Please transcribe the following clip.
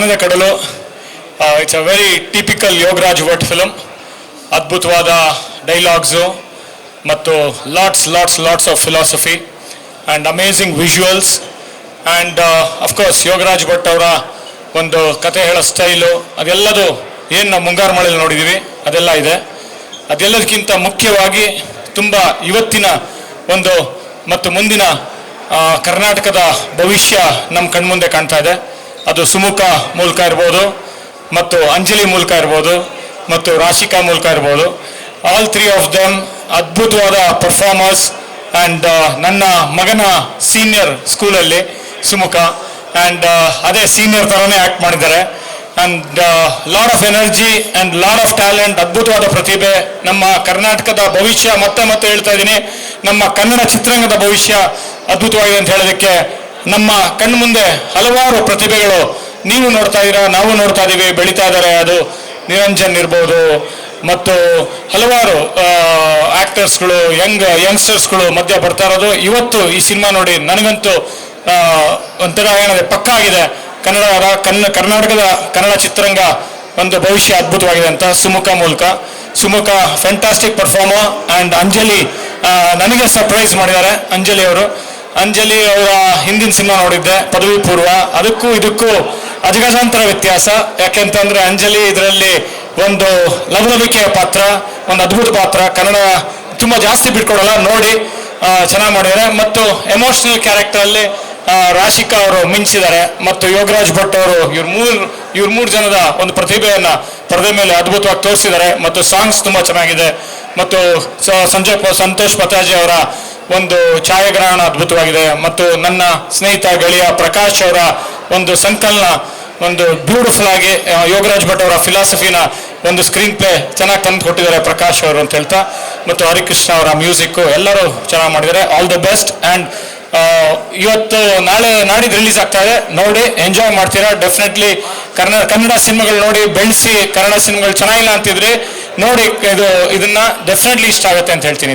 ಜ್ಞಾನದ ಕಡಲು. It's a very typical Yogaraj Bhat film. ಅದ್ಭುತವಾದ ಡೈಲಾಗ್ಸು ಮತ್ತು lots of philosophy and amazing visuals and of course Yogaraj Bhat ಅವರ ಒಂದು ಕತೆ ಹೇಳೋ ಸ್ಟೈಲು ಅದೆಲ್ಲದು ಏನು ನಾವು ಮುಂಗಾರು ಮಳೆಯಲ್ಲಿ ನೋಡಿದ್ದೀವಿ ಅದೆಲ್ಲ ಇದೆ. ಅದೆಲ್ಲದಕ್ಕಿಂತ ಮುಖ್ಯವಾಗಿ ತುಂಬ ಇವತ್ತಿನ ಒಂದು ಮತ್ತು ಮುಂದಿನ ಕರ್ನಾಟಕದ ಭವಿಷ್ಯ ನಮ್ಮ ಕಣ್ಮುಂದೆ ಕಾಣ್ತಾ ಇದೆ. ಅದು ಸುಮುಖ ಮೂಲಕ ಇರ್ಬೋದು, ಮತ್ತು ಅಂಜಲಿ ಮೂಲಕ ಇರ್ಬೋದು, ಮತ್ತು ರಾಶಿಕಾ ಮೂಲಕ ಇರ್ಬೋದು. ಆಲ್ ತ್ರೀ ಆಫ್ ದೆಮ್ ಅದ್ಭುತವಾದ ಪರ್ಫಾರ್ಮರ್ಸ್. ಆ್ಯಂಡ್ ನನ್ನ ಮಗನ ಸೀನಿಯರ್ ಸ್ಕೂಲಲ್ಲಿ ಸುಮುಖ, ಆ್ಯಂಡ್ ಅದೇ ಸೀನಿಯರ್ ಥರನೇ ಆ್ಯಕ್ಟ್ ಮಾಡಿದ್ದಾರೆ. And lot of energy and lot of talent, ಅದ್ಭುತವಾದ ಪ್ರತಿಭೆ. ನಮ್ಮ ಕರ್ನಾಟಕದ ಭವಿಷ್ಯ ಮತ್ತೆ ಹೇಳ್ತಾ ಇದ್ದೀನಿ, ನಮ್ಮ ಕನ್ನಡ ಚಿತ್ರರಂಗದ ಭವಿಷ್ಯ ಅದ್ಭುತವಾಗಿದೆ ಅಂತ ಹೇಳೋದಕ್ಕೆ ನಮ್ಮ ಕಣ್ಣು ಮುಂದೆ ಹಲವಾರು ಪ್ರತಿಭೆಗಳು ನೀವು ನೋಡ್ತಾ ಇದ್ದೀರಾ, ನಾವು ನೋಡ್ತಾ ಇದ್ದೀವಿ, ಬೆಳೀತಾ ಇದ್ದಾರೆ. ಅದು ನಿರಂಜನ್ ಇರ್ಬೋದು, ಮತ್ತು ಹಲವಾರು ಆ್ಯಕ್ಟರ್ಸ್ಗಳು, ಯಂಗ್ಸ್ಟರ್ಸ್ಗಳು ಮಧ್ಯ ಬರ್ತಾ ಇರೋದು. ಇವತ್ತು ಈ ಸಿನಿಮಾ ನೋಡಿ ನನಗಂತೂ ಒಂಥರ ಏನಿದೆ ಪಕ್ಕ ಆಗಿದೆ. ಕರ್ನಾಟಕದ ಕನ್ನಡ ಚಿತ್ರರಂಗ ಒಂದು ಭವಿಷ್ಯ ಅದ್ಭುತವಾಗಿದೆ ಅಂತ Sumukha fantastic performer. And Anjali ನನಗೆ ಸರ್ಪ್ರೈಸ್ ಮಾಡಿದ್ದಾರೆ. ಅಂಜಲಿ ಅವರ ಹಿಂದಿನ ಸಿನಿಮಾ ನೋಡಿದ್ದೆ, ಪದವಿ ಪೂರ್ವ. ಅದಕ್ಕೂ ಇದಕ್ಕೂ ಅಜಗಜಾಂತರ ವ್ಯತ್ಯಾಸ. ಯಾಕೆಂತಂದ್ರೆ ಅಂಜಲಿ ಇದರಲ್ಲಿ ಒಂದು ಲವಲವಿಕೆಯ ಪಾತ್ರ, ಒಂದು ಅದ್ಭುತ ಪಾತ್ರ. ಕನ್ನಡ ತುಂಬ ಜಾಸ್ತಿ ಬಿಟ್ಕೊಡಲ್ಲ, ನೋಡಿ ಚೆನ್ನಾಗಿ ಮಾಡಿದ್ದಾರೆ. ಮತ್ತು ಎಮೋಷನಲ್ ಕ್ಯಾರೆಕ್ಟರಲ್ಲಿ ರಾಶಿಕಾ ಅವರು ಮಿಂಚಿದ್ದಾರೆ, ಮತ್ತು ಯೋಗರಾಜ್ ಭಟ್ ಅವರು ಇವ್ರ ಮೂರು ಜನದ ಒಂದು ಪ್ರತಿಭೆಯನ್ನು ಪರದೆ ಮೇಲೆ ಅದ್ಭುತವಾಗಿ ತೋರಿಸಿದ್ದಾರೆ. ಮತ್ತು ಸಾಂಗ್ಸ್ ತುಂಬ ಚೆನ್ನಾಗಿದೆ. ಮತ್ತು ಸಂತೋಷ್ ಪತಾಜಿ ಅವರ ಒಂದು ಛಾಯಾಗ್ರಹಣ ಅದ್ಭುತವಾಗಿದೆ. ಮತ್ತು ನನ್ನ ಸ್ನೇಹಿತ ಗೆಳೆಯ ಪ್ರಕಾಶ್ ಅವರ ಒಂದು ಸಂಕಲನ ಒಂದು ಬ್ಯೂಟಿಫುಲ್ ಆಗಿ ಯೋಗರಾಜ್ ಭಟ್ ಅವರ ಫಿಲಾಸಫಿನ ಒಂದು ಸ್ಕ್ರೀನ್ ಪ್ಲೇ ಚೆನ್ನಾಗಿ ತಂದು ಕೊಟ್ಟಿದ್ದಾರೆ ಪ್ರಕಾಶ್ ಅವರು ಅಂತ ಹೇಳ್ತಾ. ಮತ್ತು ಹರಿಕೃಷ್ಣ ಅವರ ಮ್ಯೂಸಿಕ್ಕು ಎಲ್ಲರೂ ಚೆನ್ನಾಗಿ ಮಾಡಿದ್ದಾರೆ. All the best. ಆ್ಯಂಡ್ ಇವತ್ತು ನಾಡಿದ್ದು ರಿಲೀಸ್ ಆಗ್ತಾ ಇದೆ, ನೋಡಿ ಎಂಜಾಯ್ ಮಾಡ್ತೀರಾ. ಡೆಫಿನೆಟ್ಲಿ ಕನ್ನಡ ಸಿನಿಮಾಗಳು ನೋಡಿ ಬೆಳೆಸಿ. ಕನ್ನಡ ಸಿನಿಮಾಗಳು ಚೆನ್ನಾಗಿಲ್ಲ ಅಂತಿದ್ರೆ ನೋಡಿ, ಇದನ್ನ ಡೆಫಿನೆಟ್ಲಿ ಇಷ್ಟ ಆಗುತ್ತೆ ಅಂತ ಹೇಳ್ತೀನಿ.